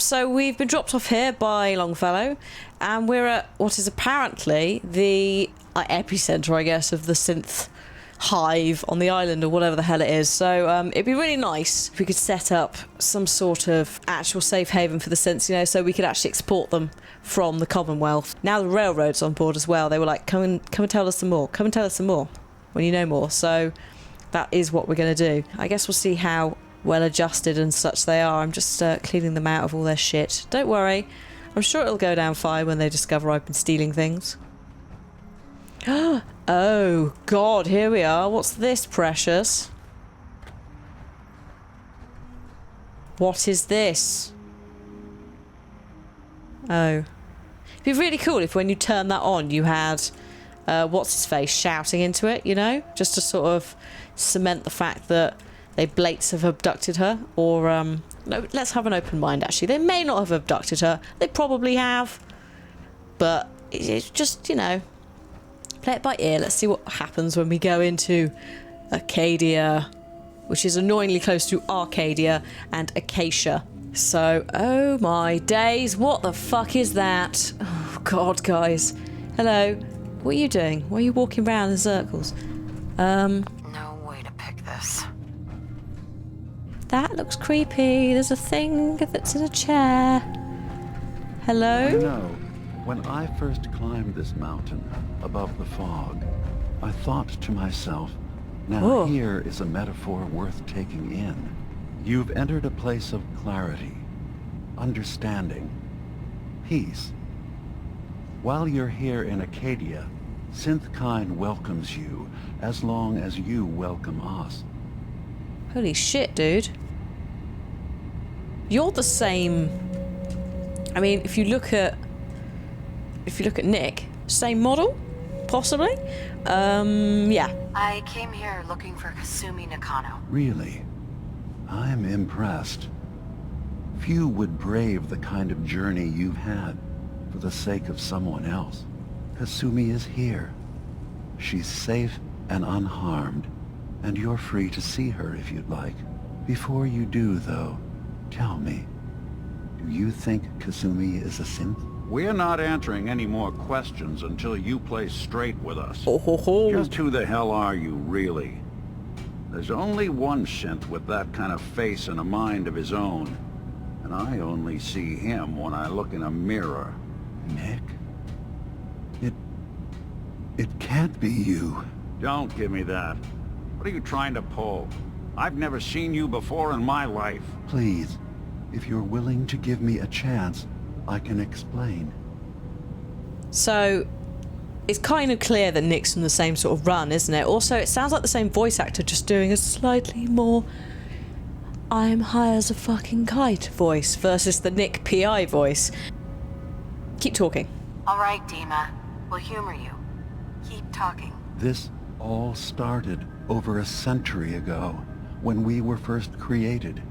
so we've been dropped off here by Longfellow, and we're at what is apparently the epicenter, I guess, of the synth hive on the island, or whatever the hell it is. So it'd be really nice if we could set up some sort of actual safe haven for the synths, you know, so we could actually export them from the Commonwealth. Now the railroad's on board as well. They were like, come and tell us some more. Come and tell us some more when you know more. So that is what we're going to do. I guess we'll see how well adjusted and such they are. I'm just cleaning them out of all their shit. Don't worry. I'm sure it'll go down fine when they discover I've been stealing things. Oh, God, here we are. What's this, precious? What is this? Oh. It'd be really cool if when you turn that on, you had, what's-his-face shouting into it, you know? Just to sort of cement the fact that they blates have abducted her, or, no, let's have an open mind, actually. They may not have abducted her. They probably have. But it's just, you know, play it by ear. Let's see what happens when we go into Acadia, which is annoyingly close to Arcadia and Acacia. So, oh my days, what the fuck is that? Oh, God, guys. Hello. What are you doing? Why are you walking around in circles? No way to pick this. That looks creepy. There's a thing that's in a chair. Hello? You know, when I first climbed this mountain above the fog, I thought to myself, now here is a metaphor worth taking in. You've entered a place of clarity, understanding, peace. While you're here in Acadia, Synthkind welcomes you as long as you welcome us. Holy shit, dude. You're the same. I mean, if you look at Nick, same model, possibly. Yeah. I came here looking for Kasumi Nakano. Really? I'm impressed. Few would brave the kind of journey you've had for the sake of someone else. Kasumi is here. She's safe and unharmed, and you're free to see her if you'd like. Before you do, though, tell me, do you think Kasumi is a synth? We're not answering any more questions until you play straight with us. Ho, ho, ho. Just who the hell are you, really? There's only one synth with that kind of face and a mind of his own. And I only see him when I look in a mirror. Nick? It can't be you. Don't give me that. What are you trying to pull? I've never seen you before in my life. Please, if you're willing to give me a chance, I can explain. So, it's kind of clear that Nick's from the same sort of run, isn't it? Also, it sounds like the same voice actor, just doing a slightly more I'm high as a fucking kite voice versus the Nick PI voice. Keep talking. All right, DiMA. We'll humor you. Keep talking. This all started over a century ago, when we were first created.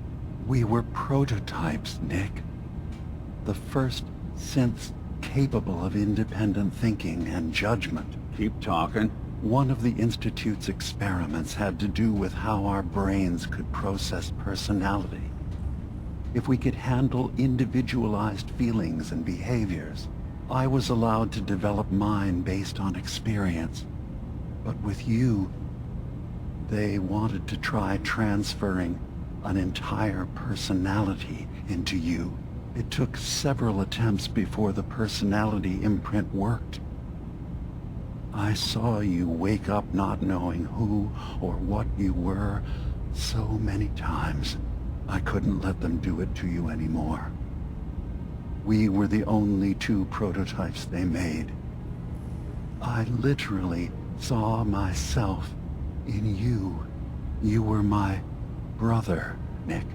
We were prototypes, Nick. The first synths capable of independent thinking and judgment. Keep talking. One of the Institute's experiments had to do with how our brains could process personality. If we could handle individualized feelings and behaviors, I was allowed to develop mine based on experience. But with you, they wanted to try transferring an entire personality into you. It took several attempts before the personality imprint worked. I saw you wake up not knowing who or what you were so many times. I couldn't let them do it to you anymore. We were the only two prototypes they made. I literally saw myself in you. You were my brother, Nick.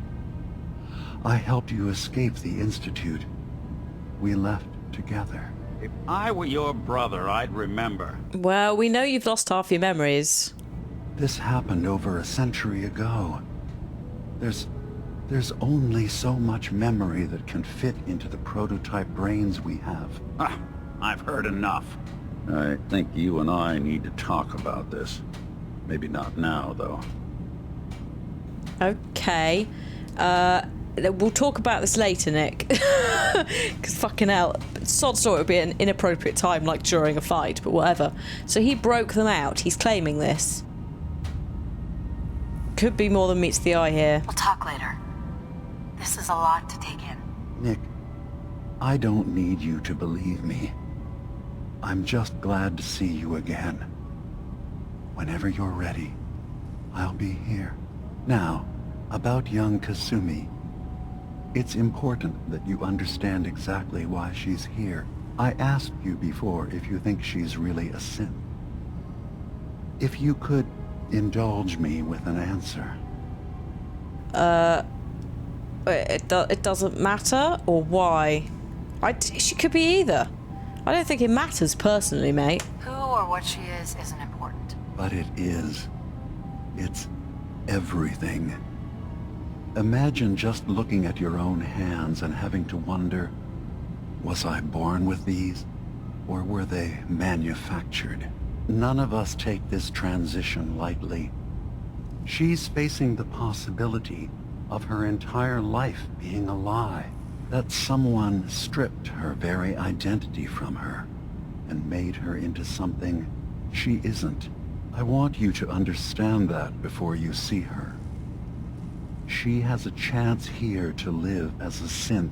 I helped you escape the Institute. We left together. If I were your brother, I'd remember. Well, we know you've lost half your memories. This happened over a century ago. There's only so much memory that can fit into the prototype brains we have. Ah, I've heard enough. I think you and I need to talk about this. Maybe not now, though. Okay. We'll talk about this later, Nick. Because fucking hell, sod's law would be an inappropriate time, like during a fight, but whatever. So he broke them out. He's claiming this. Could be more than meets the eye here. We'll talk later. This is a lot to take in. Nick, I don't need you to believe me. I'm just glad to see you again. Whenever you're ready, I'll be here. Now, about young Kasumi. It's important that you understand exactly why she's here. I asked you before if you think she's really a synth. If you could indulge me with an answer. It doesn't matter, or why? She could be either. I don't think it matters personally, mate. Who or what she is isn't important. But it is. It's everything. Imagine just looking at your own hands and having to wonder, was I born with these, or were they manufactured? None of us take this transition lightly. She's facing the possibility of her entire life being a lie, that someone stripped her very identity from her and made her into something she isn't. I want you to understand that before you see her. She has a chance here to live as a synth,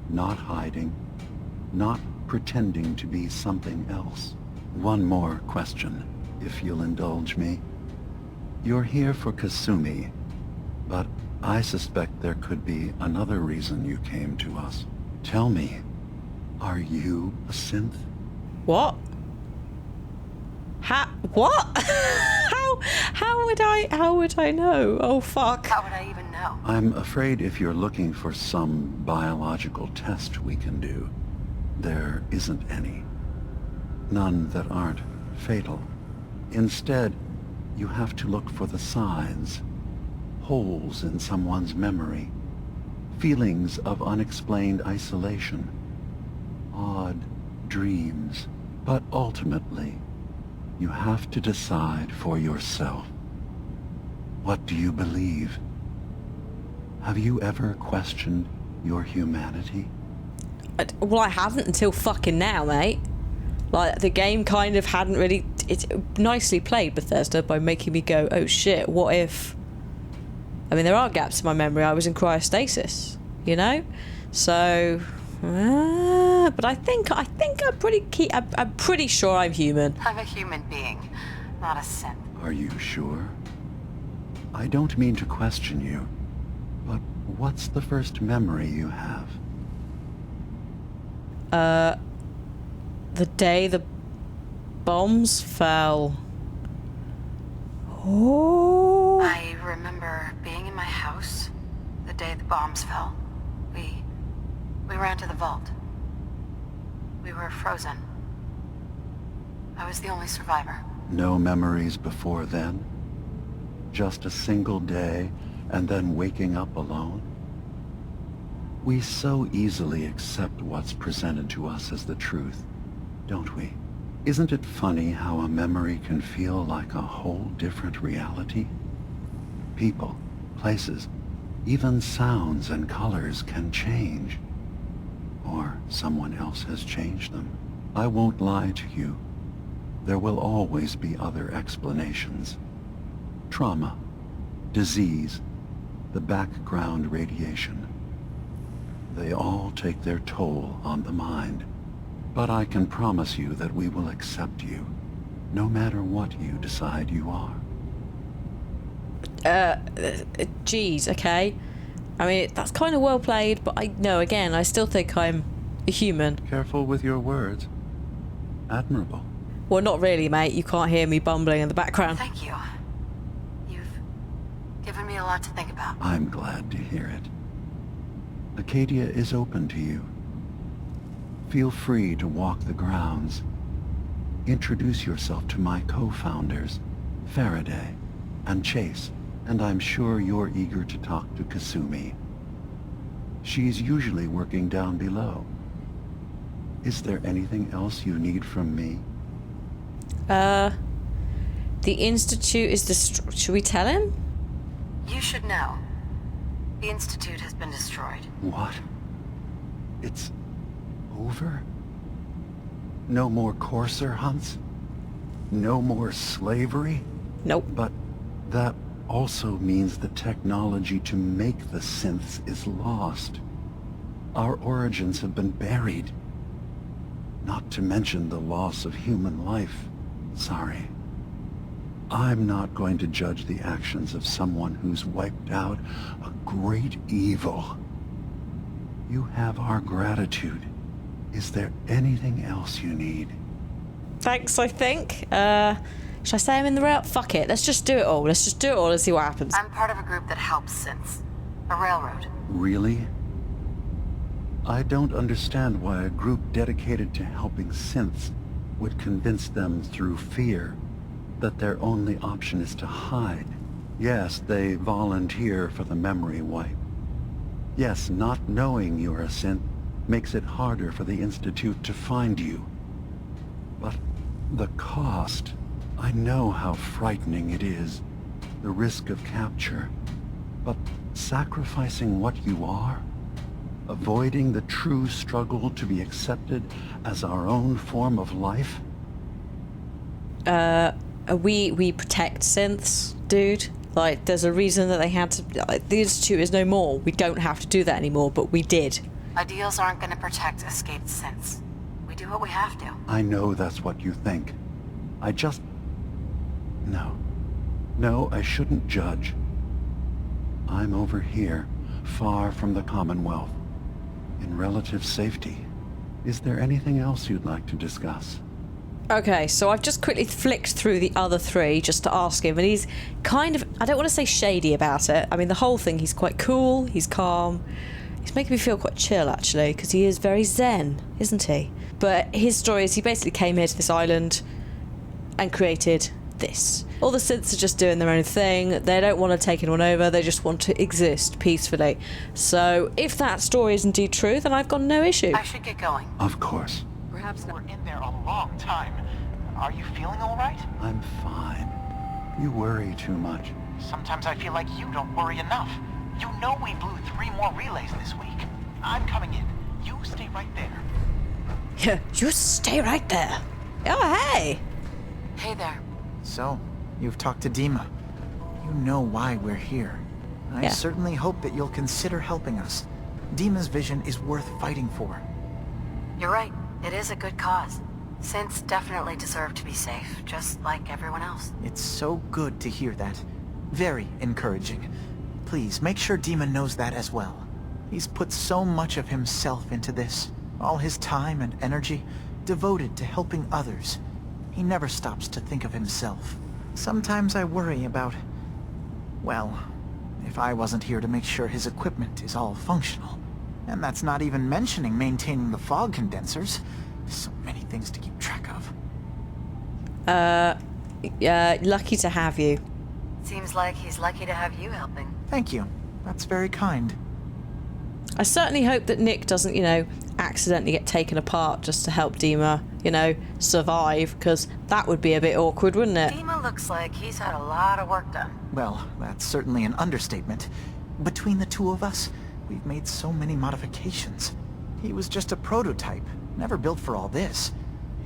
not hiding, not pretending to be something else. One more question, if you'll indulge me. You're here for Kasumi, but I suspect there could be another reason you came to us. Tell me, are you a synth? What? What? How would I know? Oh fuck. How would I even know? I'm afraid if you're looking for some biological test we can do, there isn't any. None that aren't fatal. Instead, you have to look for the signs, holes in someone's memory, feelings of unexplained isolation, odd dreams. But ultimately, you have to decide for yourself. What do you believe? Have you ever questioned your humanity? Well, I haven't until fucking now, mate. Like, the game kind of hadn't really... It's nicely played, Bethesda, by making me go, oh shit, what if... I mean, there are gaps in my memory. I was in cryostasis, you know? So... but I think I'm pretty sure I'm human. I'm a human being, not a synth. Are you sure? I don't mean to question you, but what's the first memory you have? The day the bombs fell. Oh. I remember being in my house the day the bombs fell. We ran to the vault. We were frozen. I was the only survivor. No memories before then? Just a single day, and then waking up alone? We so easily accept what's presented to us as the truth, don't we? Isn't it funny how a memory can feel like a whole different reality? People, places, even sounds and colors can change. Or someone else has changed them. I won't lie to you. There will always be other explanations. Trauma, disease, the background radiation. They all take their toll on the mind. But I can promise you that we will accept you, no matter what you decide you are. Geez, okay. I mean, that's kind of well played, but I still think I'm a human. Careful with your words. Admirable. Well, not really, mate. You can't hear me bumbling in the background. Thank you. You've given me a lot to think about. I'm glad to hear it. Acadia is open to you. Feel free to walk the grounds. Introduce yourself to my co-founders, Farraday and Chase, and I'm sure you're eager to talk to Kasumi. She's usually working down below. Is there anything else you need from me? The Institute is should we tell him? You should know. The Institute has been destroyed. What? It's over? No more courser hunts? No more slavery? Nope. But that also means the technology to make the synths is lost. Our origins have been buried. Not to mention the loss of human life. Sorry. I'm not going to judge the actions of someone who's wiped out a great evil. You have our gratitude. Is there anything else you need? Thanks, I think. Should I say I'm in the rail? Fuck it. Let's just do it all. Let's just do it all and see what happens. I'm part of a group that helps synths. A railroad. Really? I don't understand why a group dedicated to helping synths would convince them through fear that their only option is to hide. Yes, they volunteer for the memory wipe. Yes, not knowing you're a synth makes it harder for the Institute to find you. But the cost, I know how frightening it is, the risk of capture. But sacrificing what you are, avoiding the true struggle to be accepted as our own form of life? We protect synths, dude. Like, there's a reason that they had to... Like, the Institute is no more. We don't have to do that anymore, but we did. Ideals aren't going to protect escaped synths. We do what we have to. I know that's what you think. I just... No, I shouldn't judge. I'm over here, far from the Commonwealth, in relative safety. Is there anything else you'd like to discuss? Okay, so I've just quickly flicked through the other three just to ask him, and he's kind of... I don't want to say shady about it. I mean, the whole thing, he's quite cool, he's calm. He's making me feel quite chill, actually, because he is very zen, isn't he? But his story is he basically came here to this island and created this. All the synths are just doing their own thing. They don't want to take anyone over. They just want to exist peacefully. So if that story is indeed true, then I've got no issue. I should get going. Of course. Perhaps we're in there a long time. Are you feeling all right? I'm fine. You worry too much. Sometimes I feel like you don't worry enough. You know we blew 3 more relays this week. I'm coming in. You stay right there. Yeah, you stay right there. Oh, hey. Hey there. So, you've talked to DiMA. You know why we're here. I Yeah. certainly hope that you'll consider helping us. DiMA's vision is worth fighting for. You're right. It is a good cause. Synths definitely deserve to be safe, just like everyone else. It's so good to hear that. Very encouraging. Please, make sure DiMA knows that as well. He's put so much of himself into this. All his time and energy devoted to helping others. He never stops to think of himself. Sometimes I worry about... well, if I wasn't here to make sure his equipment is all functional. And that's not even mentioning maintaining the fog condensers. So many things to keep track of. Lucky to have you. Seems like he's lucky to have you helping. Thank you. That's very kind. I certainly hope that Nick doesn't, accidentally get taken apart just to help DiMA, survive, because that would be a bit awkward, wouldn't it? DiMA looks like he's had a lot of work done. Well, that's certainly an understatement. Between the two of us, we've made so many modifications. He was just a prototype, never built for all this.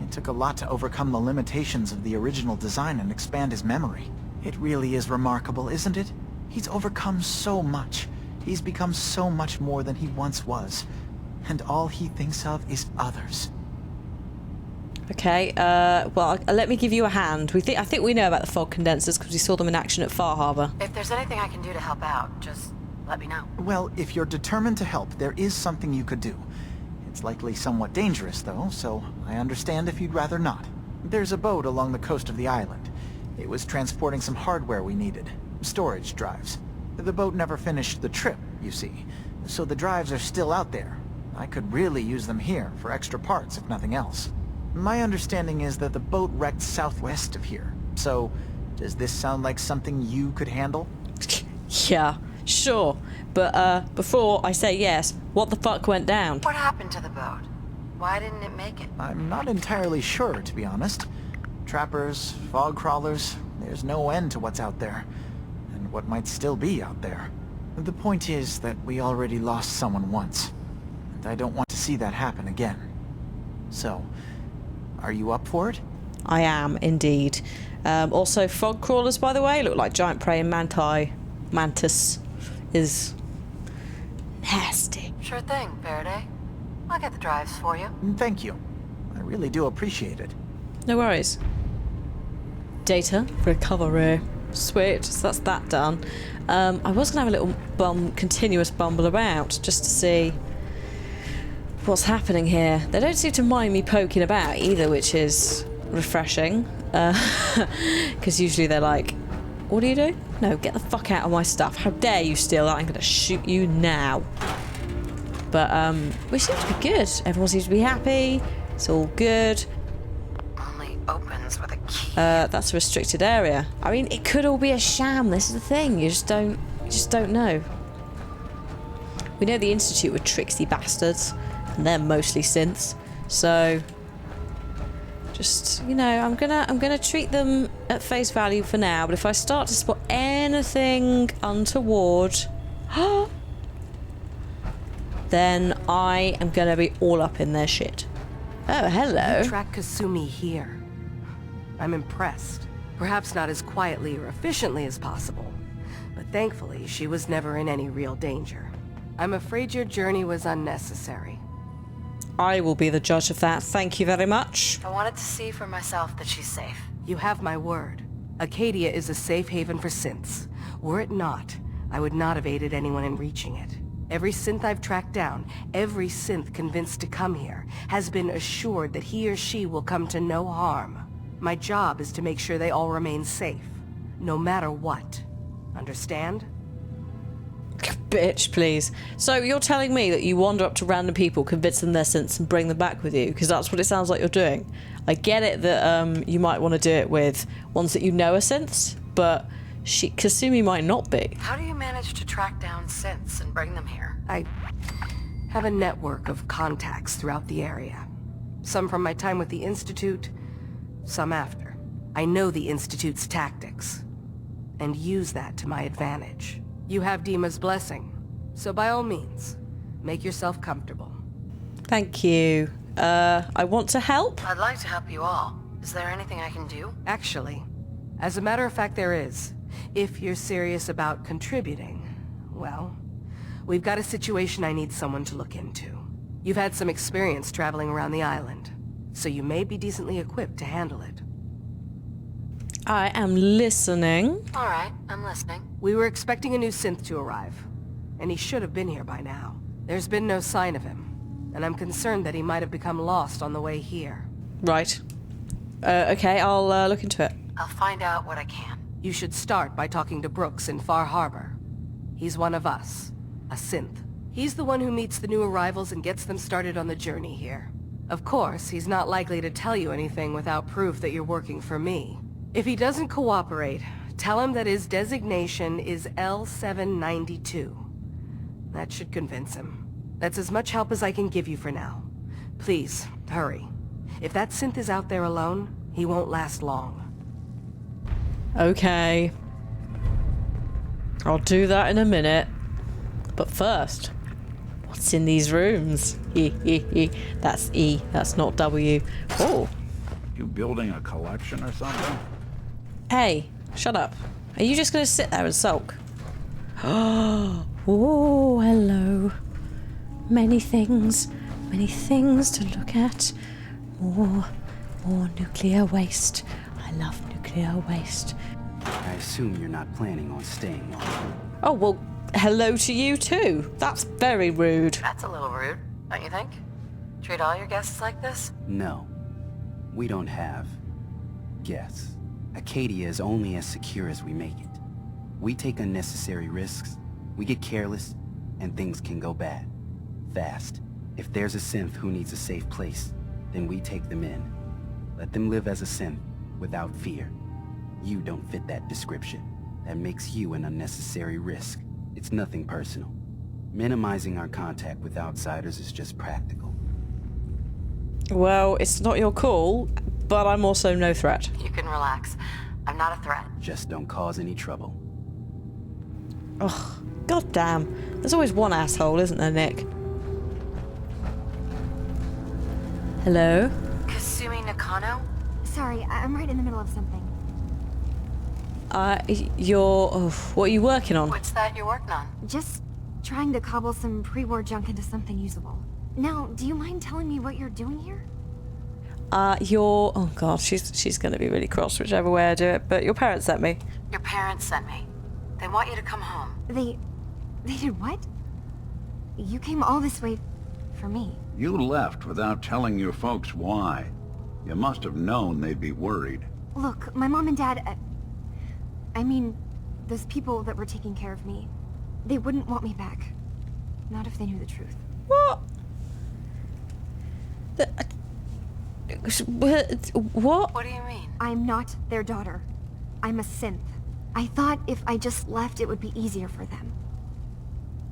It took a lot to overcome the limitations of the original design and expand his memory. It really is remarkable, isn't it? He's overcome so much. He's become so much more than he once was. And all he thinks of is others. Okay, well, let me give you a hand. I think we know about the fog condensers because we saw them in action at Far Harbor. If there's anything I can do to help out, just let me know. Well, if you're determined to help, there is something you could do. It's likely somewhat dangerous, though, so I understand if you'd rather not. There's a boat along the coast of the island. It was transporting some hardware we needed. Storage drives. The boat never finished the trip, you see, so the drives are still out there. I could really use them here for extra parts, if nothing else. My understanding is that the boat wrecked southwest of here, so does this sound like something you could handle? Yeah, sure. But before I say yes, what the fuck went down? What happened to the boat? Why didn't it make it? I'm not entirely sure, to be honest. Trappers, fog crawlers, there's no end to what's out there. And what might still be out there. The point is that we already lost someone once, and I don't want to see that happen again. So, are you up for it? I am, indeed. Also, frog crawlers, by the way, look like giant praying mantis is nasty. Sure thing, Farraday. I'll get the drives for you. Thank you. I really do appreciate it. No worries. Data recovery. Sweet, so that's that done. I was going to have a little continuous bumble about just to see what's happening here. They don't seem to mind me poking about either, which is refreshing. Because usually they're like, what do you do? No, get the fuck out of my stuff. How dare you steal that? I'm going to shoot you now. But we seem to be good. Everyone seems to be happy. It's all good. Only opens with a key. That's a restricted area. I mean, it could all be a sham. This is the thing. You just don't know. We know the Institute were tricksy bastards, and they're mostly synths. So, just, you know, I'm gonna treat them at face value for now. But if I start to spot anything untoward, then I am gonna be all up in their shit. Oh, hello. You track Kasumi here. I'm impressed. Perhaps not as quietly or efficiently as possible, but thankfully she was never in any real danger. I'm afraid your journey was unnecessary. I will be the judge of that. Thank you very much. I wanted to see for myself that she's safe. You have my word. Acadia is a safe haven for synths. Were it not, I would not have aided anyone in reaching it. Every synth I've tracked down, every synth convinced to come here, has been assured that he or she will come to no harm. My job is to make sure they all remain safe, no matter what. Understand? Bitch, please. So you're telling me that you wander up to random people, convince them they're synths, and bring them back with you? Because that's what it sounds like you're doing. I get it that you might want to do it with ones that you know are synths, but Kasumi might not be. How do you manage to track down synths and bring them here? I have a network of contacts throughout the area. Some from my time with the Institute, some after. I know the Institute's tactics, and use that to my advantage. You have DiMa's blessing, so by all means, make yourself comfortable. Thank you. I want to help. I'd like to help you all. Is there anything I can do? Actually, as a matter of fact, there is. If you're serious about contributing, well, we've got a situation I need someone to look into. You've had some experience traveling around the island, so you may be decently equipped to handle it. I am listening. All right, I'm listening. We were expecting a new synth to arrive, and he should have been here by now. There's been no sign of him, and I'm concerned that he might have become lost on the way here. Right. Okay, I'll look into it. I'll find out what I can. You should start by talking to Brooks in Far Harbor. He's one of us, a synth. He's the one who meets the new arrivals and gets them started on the journey here. Of course, he's not likely to tell you anything without proof that you're working for me. If he doesn't cooperate, tell him that his designation is L792. That should convince him. That's as much help as I can give you for now. Please, hurry. If that synth is out there alone, he won't last long. Okay. I'll do that in a minute. But first, what's in these rooms? That's E, that's not W. Oh. You building a collection or something? Hey, shut up. Are you just going to sit there and sulk? Oh, hello. Many things to look at. More nuclear waste. I love nuclear waste. I assume you're not planning on staying long. Oh, well, hello to you too. That's very rude. That's a little rude, don't you think? Treat all your guests like this? No. We don't have guests. Acadia is only as secure as we make it. We take unnecessary risks, we get careless, and things can go bad. Fast. If there's a synth who needs a safe place, then we take them in. Let them live as a synth, without fear. You don't fit that description. That makes you an unnecessary risk. It's nothing personal. Minimizing our contact with outsiders is just practical. Well, it's not your call, but I'm also no threat. You can relax. I'm not a threat. Just don't cause any trouble. Ugh, God damn. There's always one asshole, isn't there, Nick? Hello? Kasumi Nakano? Sorry, I'm right in the middle of something. What are you working on? What's that you're working on? Just trying to cobble some pre-war junk into something usable. Now, do you mind telling me what you're doing here? Oh god, she's gonna be really cross whichever way I do it, but your parents sent me. Your parents sent me. They want you to come home. They did what? You came all this way for me. You left without telling your folks why. You must have known they'd be worried. Look, my mom and dad, I mean, those people that were taking care of me, they wouldn't want me back. Not if they knew the truth. What? What? What do you mean? I'm not their daughter. I'm a synth. I thought if I just left, it would be easier for them.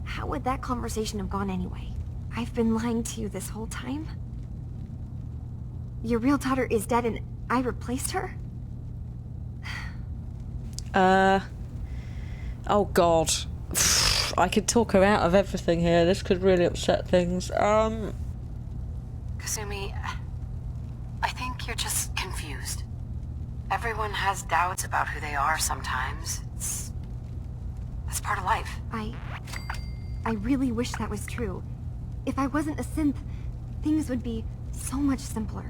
How would that conversation have gone anyway? I've been lying to you this whole time? Your real daughter is dead and I replaced her? Oh god. I could talk her out of everything here. This could really upset things. Kasumi, I think you're just confused. Everyone has doubts about who they are sometimes. That's part of life. I really wish that was true. If I wasn't a synth, things would be so much simpler.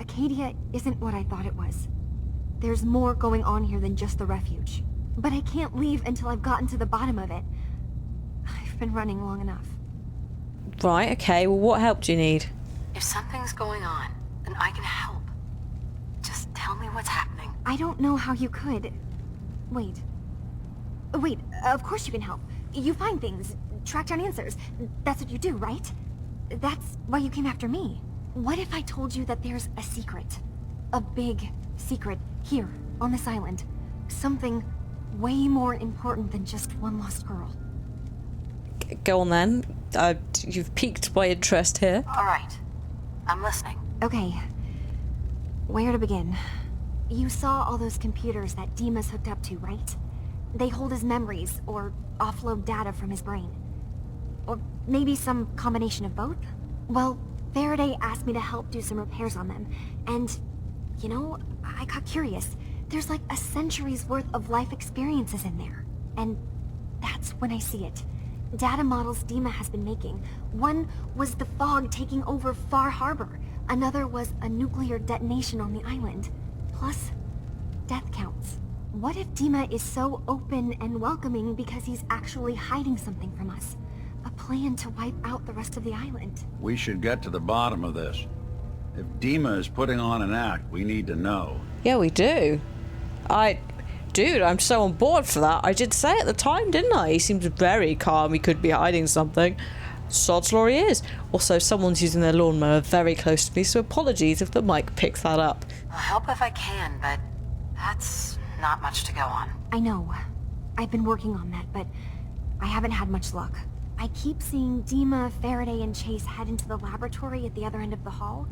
Acadia isn't what I thought it was. There's more going on here than just the refuge. But I can't leave until I've gotten to the bottom of it. I've been running long enough. Right, okay, well what help do you need? If something's going on, then I can help. Just tell me what's happening. I don't know how you could. Wait, of course you can help. You find things, track down answers. That's what you do, right? That's why you came after me. What if I told you that there's a secret? A big secret here, on this island. Something way more important than just one lost girl. Go on then. You've piqued my interest here. All right. I'm listening. Okay. Where to begin? You saw all those computers that DiMa's hooked up to, right? They hold his memories, or offload data from his brain. Or maybe some combination of both? Well, Farraday asked me to help do some repairs on them, and, you know, I got curious. There's like a century's worth of life experiences in there. And that's when I see it. Data models DiMa has been making. One was the fog taking over Far Harbor. Another was a nuclear detonation on the island. Plus, death counts. What if DiMa is so open and welcoming because he's actually hiding something from us? A plan to wipe out the rest of the island. We should get to the bottom of this. If DiMa is putting on an act, we need to know. Yeah, we do. Dude, I'm so on board for that. I did say at the time, didn't I? He seems very calm. He could be hiding something. Sod's law he is. Also, someone's using their lawnmower very close to me, so apologies if the mic picks that up. I'll help if I can, but that's not much to go on. I know. I've been working on that, but I haven't had much luck. I keep seeing DiMa, Farraday, and Chase head into the laboratory at the other end of the hall.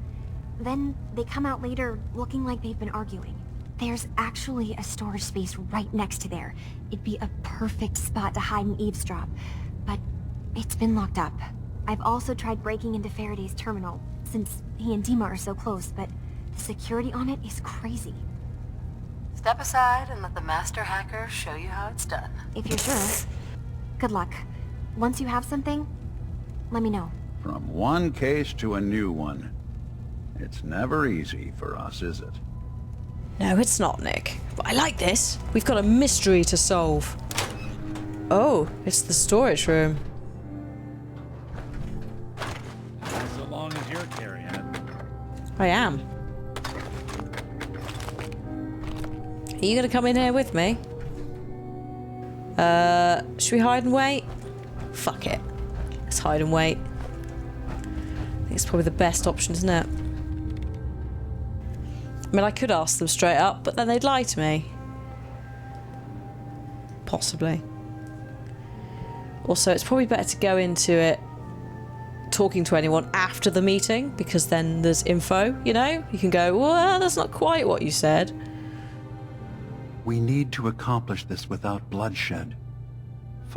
Then they come out later looking like they've been arguing. There's actually a storage space right next to there. It'd be a perfect spot to hide an eavesdrop, but it's been locked up. I've also tried breaking into Faraday's terminal, since he and DiMa are so close, but the security on it is crazy. Step aside and let the master hacker show you how it's done. If you're sure. Good luck. Once you have something, let me know. From one case to a new one. It's never easy for us, is it? No, it's not, Nick. But I like this. We've got a mystery to solve. Oh, it's the storage room. So long as you're carrying it. I am. Are you gonna come in here with me? Should we hide and wait? Fuck it. Let's hide and wait. I think it's probably the best option, isn't it? I mean, I could ask them straight up, but then they'd lie to me. Possibly. Also, it's probably better to go into it talking to anyone after the meeting, because then there's info, you know? You can go, well, that's not quite what you said. We need to accomplish this without bloodshed.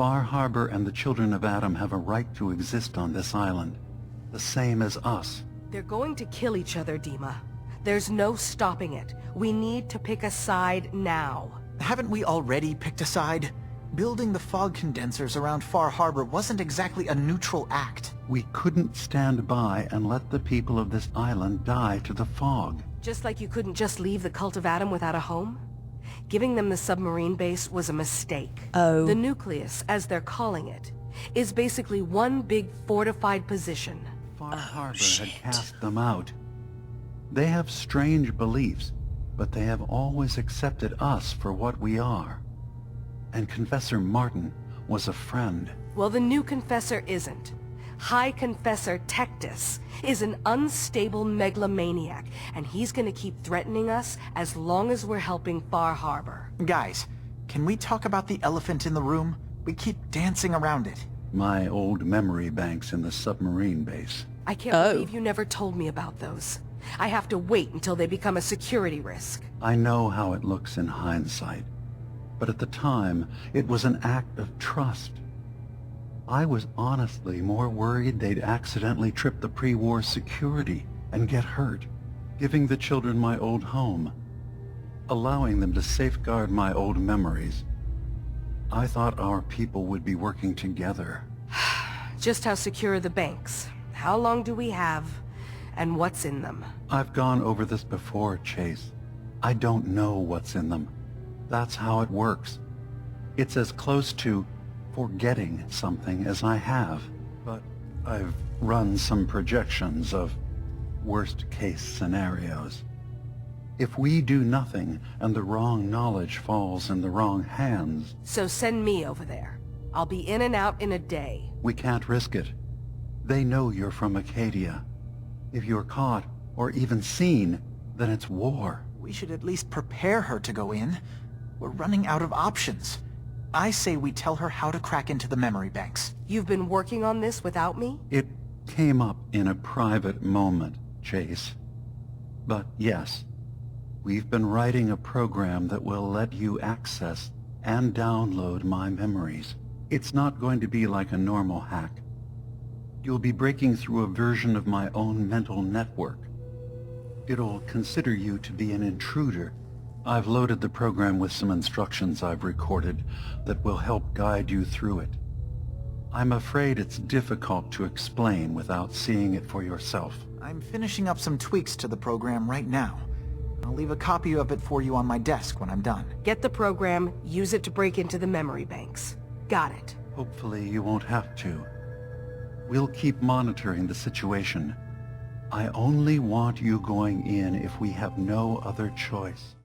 Far Harbor and the children of Adam have a right to exist on this island, the same as us. They're going to kill each other, DiMA. There's no stopping it. We need to pick a side now. Haven't we already picked a side? Building the fog condensers around Far Harbor wasn't exactly a neutral act. We couldn't stand by and let the people of this island die to the fog. Just like you couldn't just leave the Cult of Adam without a home? Giving them the submarine base was a mistake. Oh. The nucleus, as they're calling it, is basically one big fortified position. Far Harbor had cast them out. They have strange beliefs, but they have always accepted us for what we are. And Confessor Martin was a friend. Well, the new Confessor isn't. High Confessor Tectus is an unstable megalomaniac, and he's gonna keep threatening us as long as we're helping Far Harbor. Guys, can we talk about the elephant in the room? We keep dancing around it. My old memory banks in the submarine base. I can't believe you never told me about those. I have to wait until they become a security risk. I know how it looks in hindsight, but at the time, it was an act of trust. I was honestly more worried they'd accidentally trip the pre-war security and get hurt, giving the children my old home, allowing them to safeguard my old memories. I thought our people would be working together. Just how secure are the banks? How long do we have? And what's in them? I've gone over this before, Chase. I don't know what's in them. That's how it works. It's as close to forgetting something as I have. But I've run some projections of worst-case scenarios. If we do nothing and the wrong knowledge falls in the wrong hands... So send me over there. I'll be in and out in a day. We can't risk it. They know you're from Acadia. If you're caught, or even seen, then it's war. We should at least prepare her to go in. We're running out of options. I say we tell her how to crack into the memory banks. You've been working on this without me? It came up in a private moment, Chase. But yes, we've been writing a program that will let you access and download my memories. It's not going to be like a normal hack. You'll be breaking through a version of my own mental network. It'll consider you to be an intruder. I've loaded the program with some instructions I've recorded that will help guide you through it. I'm afraid it's difficult to explain without seeing it for yourself. I'm finishing up some tweaks to the program right now. I'll leave a copy of it for you on my desk when I'm done. Get the program, use it to break into the memory banks. Got it. Hopefully you won't have to. We'll keep monitoring the situation. I only want you going in if we have no other choice.